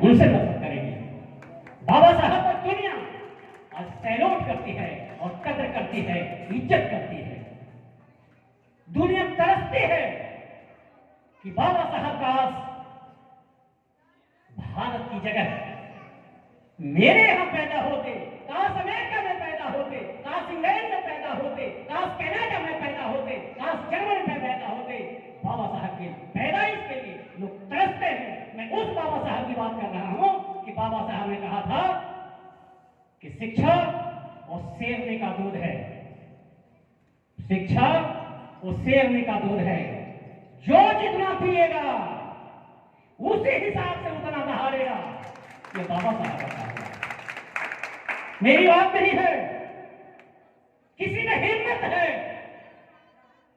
उनसे नफरत करेगी। बाबा साहब पर दुनिया आज सैल्यूट करती है और कदर करती है, इज्जत करती है। दुनिया तरसती है कि बाबा साहब का भारत की जगह मेरे यहां पैदा होते, काश अमेरिका में पैदा होते, काश इंग्लैंड में पैदा होते, काश कनाडा में पैदा होते, काश जर्मनी में पैदा होते। बाबा साहब की पैदाइश के लिए लोग तरसते हैं। मैं उस बाबा साहब की बात कर रहा हूं कि बाबा साहब ने कहा था कि शिक्षा और शेरनी का दूध है, शिक्षा और शेरनी का दूध है, जो जितना पिएगा उसी हिसाब से उतना दहाड़ेगा। ये बाबा साहब का कहा, मेरी बात नहीं है। किसी में हिम्मत है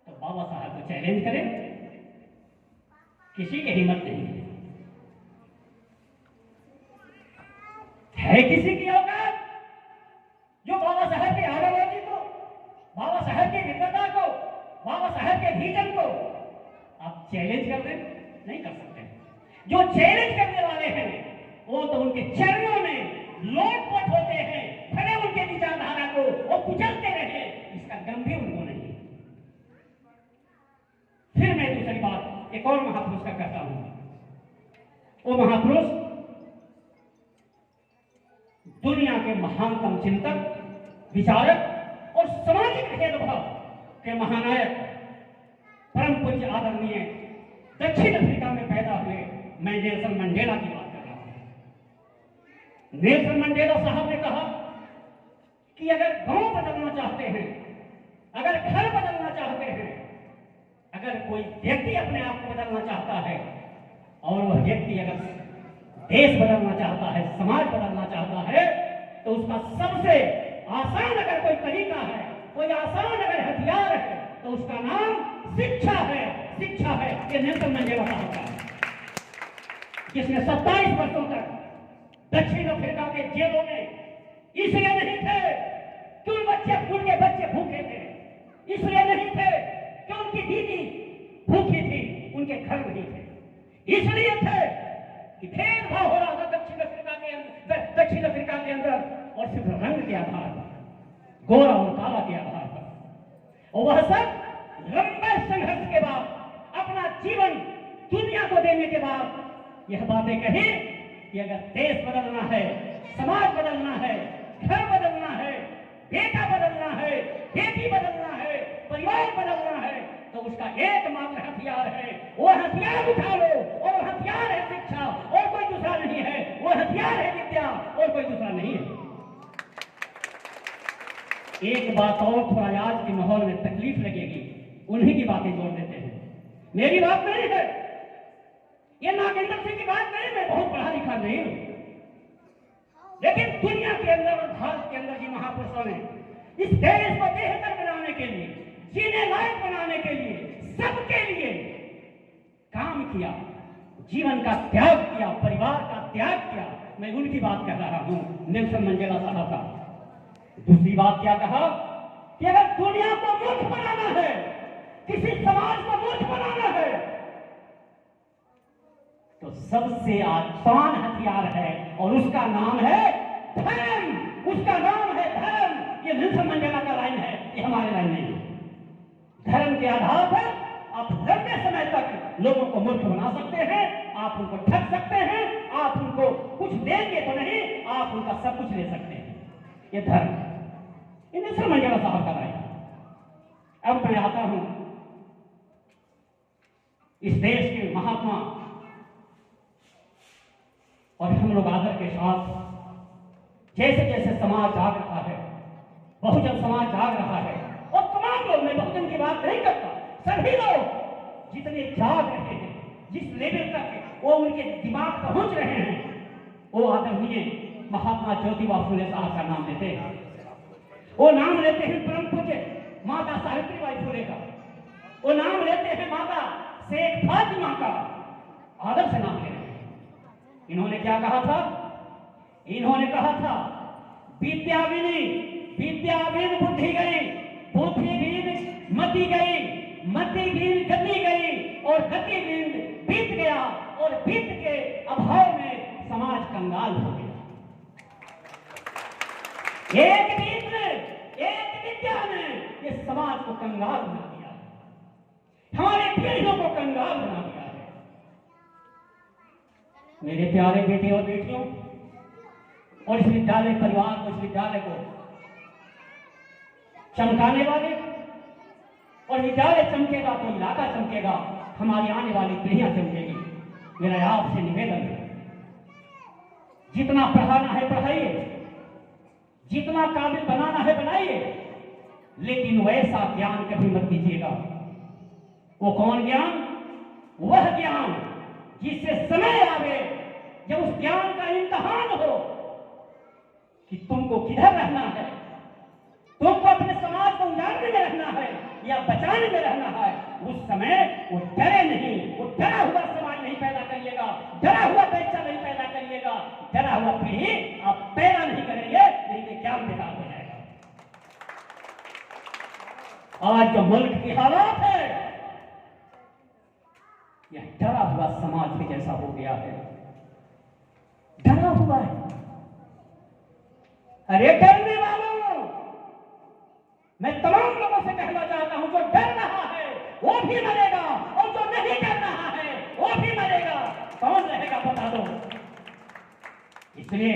तो बाबा साहब को चैलेंज करें, किसी की हिम्मत नहीं है किसी की औकात जो बाबा साहब की आइडियोलॉजी को, बाबा साहब की विद्वता को, बाबा साहब के विजन को आप चैलेंज कर दें? नहीं कर सकते। जो चैलेंज करने वाले हैं वो तो उनके चरणों में लोटपोट होते हैं, भले उनके विचारधारा को वो कुचलते रहे, इसका गम भी उनको नहीं। फिर मैं दूसरी बात एक और महापुरुष का कहता हूं। वो महापुरुष दुनिया के महानतम चिंतक, विचारक और सामाजिक भेदभाव के महानायक, परम पूज्य आदरणीय दक्षिण अफ्रीका में पैदा हुए मैं नेल्सन मंडेला की बात कर रहा हूं। नेल्सन मंडेला साहब ने कहा कि अगर गांव बदलना चाहते हैं, अगर घर बदलना चाहते हैं, अगर कोई व्यक्ति अपने आप को बदलना चाहता है और वह व्यक्ति अगर देश बदलना चाहता है, समाज बदलना चाहता है, तो उसका सबसे आसान अगर कोई तरीका है, कोई आसान अगर हथियार है, तो उसका नाम शिक्षा है। शिक्षा है। ये नेल्सन मंडेला साहब का, जिसने 27 वर्षों तक दक्षिण अफ्रीका के जेलों में इसलिए नहीं थे कि उनके बच्चे भूखे थे, इसलिए नहीं थे कि उनकी बीवी भूखी थी, उनके घर नहीं थे, इसलिए थे कि भेदभाव हो रहा था दक्षिण अफ्रीका के अंदर, और सिर्फ रंग के आधार पर, गोरा और काला के आधार पर। और वह सब लंबे संघर्ष के बाद, अपना जीवन दुनिया को देने के बाद यह बातें कही कि अगर देश बदलना है, समाज बदलना है, घर बदलना है, बेटा बदलना है, बेटी बदलना है, परिवार बदलना है, तो उसका एकमात्र हथियार है, वो हथियार उठा लो, और हथियार है शिक्षा, और कोई दूसरा नहीं है। वो हथियार है विद्या, और कोई दूसरा नहीं है। एक बात और थोड़ा आज के माहौल में तकलीफ लगेगी, उन्हीं की बातें जोड़ देते हैं, मेरी बात नहीं है, ये नागेंद्र सिंह की बात नहीं, मैं बहुत पढ़ा लिखा नहीं हूं, लेकिन दुनिया के अंदर और भारत के अंदर जी महापुरुषों ने इस देश को बेहतर बनाने के लिए, जीने लायक बनाने के लिए, सबके लिए काम किया, जीवन का त्याग किया, परिवार का त्याग किया। मैं उनकी बात कर रहा हूं, नेल्सन मंडेला साहब का। दूसरी बात क्या कहा कि अगर दुनिया को मूर्ख बनाना है, किसी समाज को मूर्ख बनाना है, तो सबसे आसान हथियार है, और उसका नाम है धर्म, उसका नाम है धर्म। ये नेल्सन मंडेला का लाइन है, ये हमारे लाइन नहीं है। धर्म के आधार पर आप लंबे समय तक लोगों को मूर्ख बना सकते हैं, आप उनको ठग सकते हैं, आप उनको कुछ देंगे तो नहीं, आप उनका सब कुछ ले सकते हैं। ये धर्म, ये नेल्सन मंडेला साहब का लाइन। अब मैं आता हूं इस देश के महात्मा, और हम लोग आदर के साथ जैसे जैसे समाज जाग रहा है, बहुजन समाज जाग रहा है, और तमाम लोग, मैं बहुजन की बात नहीं करता, सभी लोग जितने जाग रहे हैं, जिस लेवल तक वो उनके दिमाग पहुंच रहे हैं, वो आदरणीय महात्मा ज्योतिबा फुले साहब का नाम लेते हैं। वो नाम लेते हैं परम पूज्य माता सावित्रीबाई फुले का, वो नाम लेते हैं माता शेख फातिमा का, आदर से नाम ले रहे हैं। इन्होंने क्या कहा था? इन्होंने कहा था विद्या बिन बुद्धि गई, बुद्धि बिन मति गई, मति बिन गति गई, और गति बिन बीत गया, और बीत के अभाव में समाज कंगाल हो गया। एक नीति ने, एक विद्या ने ये समाज को कंगाल बना दिया, हमारे पीढ़ियों को कंगाल बना दिया है। मेरे प्यारे बेटे और बेटियों, और इस विद्यालय परिवार को, इस विद्यालय को चमकाने वाले, और विद्यालय चमकेगा तो इलाका चमकेगा, हमारी आने वाली पीढ़ियां चमकेगी। मेरा आपसे निवेदन है, जितना पढ़ाना है पढ़ाइए, जितना काबिल बनाना है बनाइए, लेकिन वैसा ज्ञान कभी मत दीजिएगा। वो कौन ज्ञान? वह ज्ञान जिससे समय आवे जब उस ज्ञान का इम्तिहान हो कि तुमको किधर रहना है, तुमको अपने समाज को उजाड़ने में रहना है या बचाने में रहना है। उस समय वो डरे नहीं, वो डरा हुआ समाज नहीं पैदा करिएगा, डरा हुआ बच्चा नहीं पैदा करिएगा, डरा हुआ पीढ़ी आप पैदा नहीं करेंगे, नहीं तो ज्ञान बेकार हो जाएगा। आज जो मुल्क की हालात है, यह डरा हुआ समाज के जैसा हो गया है, डरा हुआ है। अरे डरने वालों, मैं तमाम लोगों से कहना चाहता हूं, जो डर रहा है वो भी मरेगा, और जो नहीं डर रहा है वो भी मरेगा। कौन रहेगा बता दो। इसलिए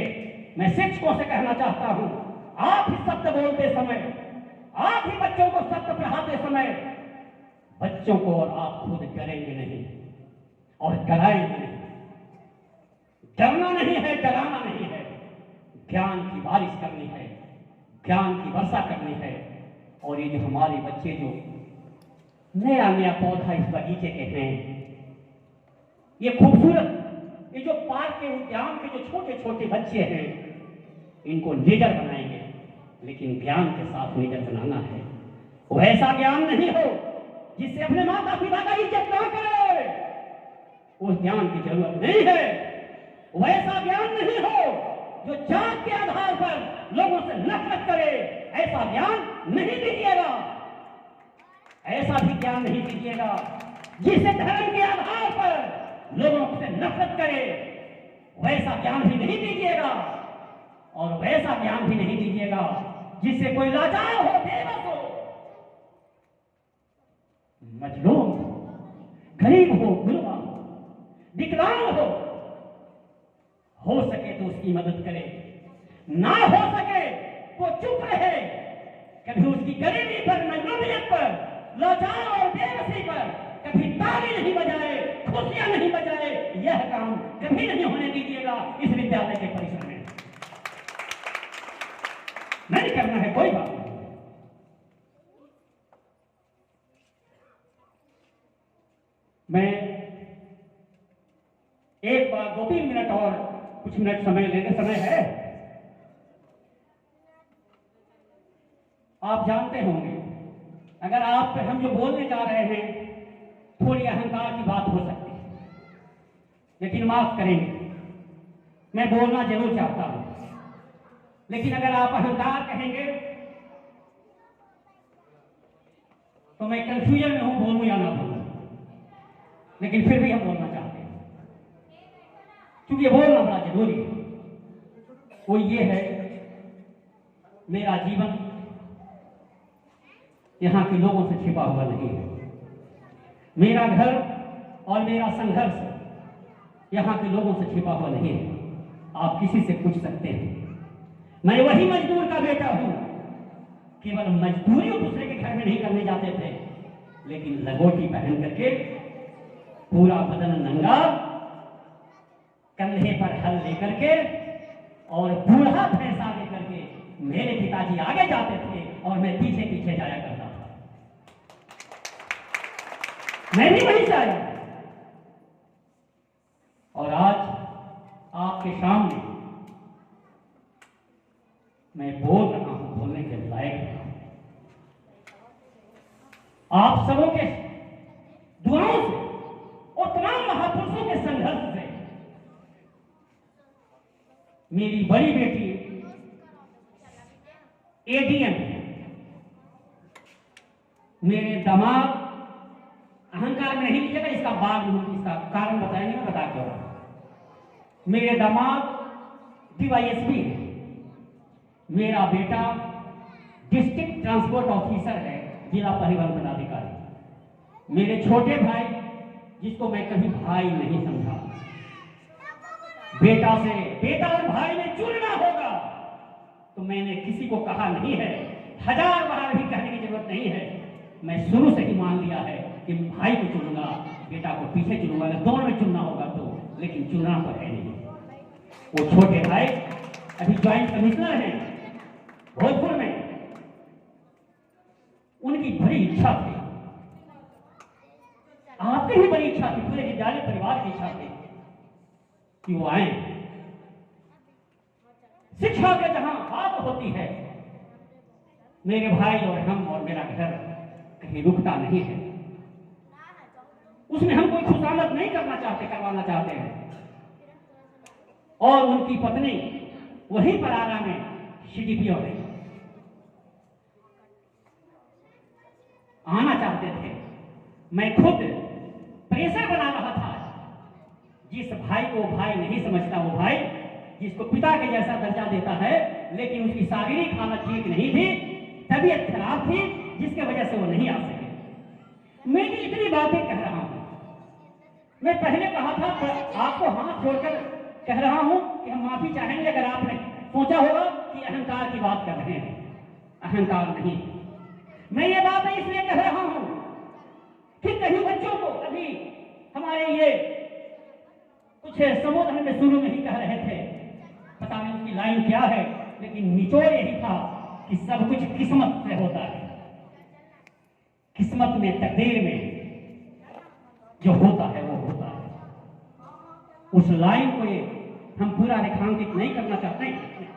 मैं शिक्षकों से कहना चाहता हूं, आप ही सत्य बोलते समय, आप ही बच्चों को सत्य पढ़ाते समय, बच्चों को और आप खुद डरेंगे नहीं और डराएंगे नहीं। डरना नहीं है, डराना नहीं है, ज्ञान की बारिश करनी है, ज्ञान की वर्षा करनी है। और ये जो हमारे बच्चे जो नया नया पौधा इस बगीचे के हैं, ये खूबसूरत, ये जो पार्क के उद्यान के जो छोटे छोटे बच्चे हैं, इनको लीडर बनाएंगे, लेकिन ज्ञान के साथ लीडर बनाना है। वो ऐसा ज्ञान नहीं हो जिससे अपने माता पिता का इज्जत ना करे, उस ज्ञान की जरूरत नहीं है। वैसा ज्ञान नहीं हो जो जात के आधार पर लोगों से नफरत करे, ऐसा ज्ञान नहीं दीजिएगा। ऐसा भी ज्ञान नहीं दीजिएगा जिससे धर्म के आधार पर लोगों से नफरत करे, वैसा ज्ञान भी नहीं दीजिएगा। और वैसा ज्ञान भी नहीं दीजिएगा जिससे कोई लाचार हो, बेबस हो, मजलूम हो, गरीब हो, गुलाम हो, विकलांग हो सके तो उसकी मदद करे, ना हो सके तो चुप रहे। कभी उसकी गरीबी पर, मजलूमियत पर, लाचार और बेबसी पर कभी ताली नहीं बजाए, खुशियां नहीं बजाए, यह काम कभी नहीं होने दीजिएगा इस विद्यालय के परिसर में। नहीं करना है, कोई बात नहीं। मैं एक बार 2-3 मिनट और कुछ मिनट समय लेने समय है। आप जानते होंगे, अगर आप पे हम जो बोलने जा रहे हैं थोड़ी अहंकार की बात हो सकती है, लेकिन माफ करेंगे, मैं बोलना जरूर चाहता हूं। लेकिन अगर आप अहंकार कहेंगे तो मैं कंफ्यूजन में हूं, बोलूं या ना बोलूं, लेकिन फिर भी हम बोलना चाहते हैं क्योंकि बोलना बड़ा जरूरी है। वो ये है, मेरा जीवन यहां के लोगों से छिपा हुआ नहीं है। मेरा घर और मेरा संघर्ष यहां के लोगों से छिपा हुआ नहीं है। आप किसी से पूछ सकते हैं। मैं वही मजदूर का बेटा हूं, केवल मजदूरी दूसरे के घर में नहीं करने जाते थे, लेकिन लगोटी पहन करके पूरा बदन नंगा, कंधे पर हल लेकर के और बूढ़ा भैंसा लेकर के मेरे पिताजी आगे जाते थे और मैं पीछे पीछे जाया करता था। मैं भी वहीं से आया और आज आपके सामने मैं बोल रहा हूं, बोलने के लायक हूं। आप सबों के दुआओं से और तमाम महापुरुषों के संघर्ष से मेरी बड़ी बेटी एडीएम, मेरे दामाद, अहंकार में नहीं लीजिएगा, इसका बाद में इसका कारण बताएंगे, मैं बता के रहा हूं। मेरे दामाद डीवाईएसपी है, मेरा बेटा डिस्ट्रिक्ट ट्रांसपोर्ट ऑफिसर है, जिला परिवहन पदाधिकारी। मेरे छोटे भाई, जिसको मैं कभी भाई नहीं समझा, बेटा और भाई में चुनना होगा तो मैंने किसी को कहा नहीं है, 1000 बार भी कहने की जरूरत नहीं है। मैं शुरू से ही मान लिया है कि भाई को चुनूंगा, बेटा को पीछे चुनूंगा, अगर दोनों में चुनना होगा तो, लेकिन चुनना तो है नहीं। वो छोटे भाई अभी ज्वाइंट कमिश्नर हैं भोजपुर में, उनकी बड़ी इच्छा थी, आपकी भी बड़ी इच्छा थी, पूरे विद्यालय परिवार की इच्छा थी कि वो आए। शिक्षा के जहां बात होती है, मेरे भाई और हम और मेरा घर कहीं रुकता नहीं है। उसमें हम कोई खुशामद नहीं करवाना चाहते हैं। और उनकी पत्नी वहीं पर आरा में सीडीपीओ में आना चाहते थे। मैं खुद प्रेशर बना रहा था। जिस भाई को भाई नहीं समझता, वो भाई जिसको पिता के जैसा दर्जा देता है, लेकिन उसकी शारीरिक हालत ठीक नहीं थी, तबीयत खराब थी, जिसके वजह से वो नहीं आ सके। मैं भी इतनी बातें कह रहा हूं। मैं पहले कहा था, आपको हाथ जोड़कर कह रहा हूं कि हम माफी चाहेंगे अगर आपने सोचा होगा कि अहंकार की बात कर रहे हैं। अहंकार नहीं, मैं ये बात इसलिए कह रहा हूं कि कहीं बच्चों को, अभी हमारे ये कुछ संबोधन में शुरू में ही कह रहे थे, पता नहीं उसकी लाइन क्या है, लेकिन निचोड़ यही था कि सब कुछ किस्मत से होता है। किस्मत में, तकदीर में जो होता है वो होता है। उस लाइन को हम पूरा रेखांकित नहीं करना चाहते हैं।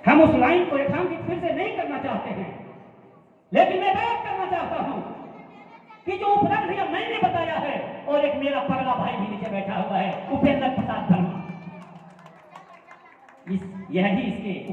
हम उस लाइन को रेखांकित फिर से नहीं करना चाहते हैं, लेकिन मैं बात करना चाहता हूं कि जो उपलब्ध मैंने बताया है, और एक मेरा पगला भाई भी नीचे बैठा हुआ है, उपेंद्र प्रसाद वर्मा, यही इसके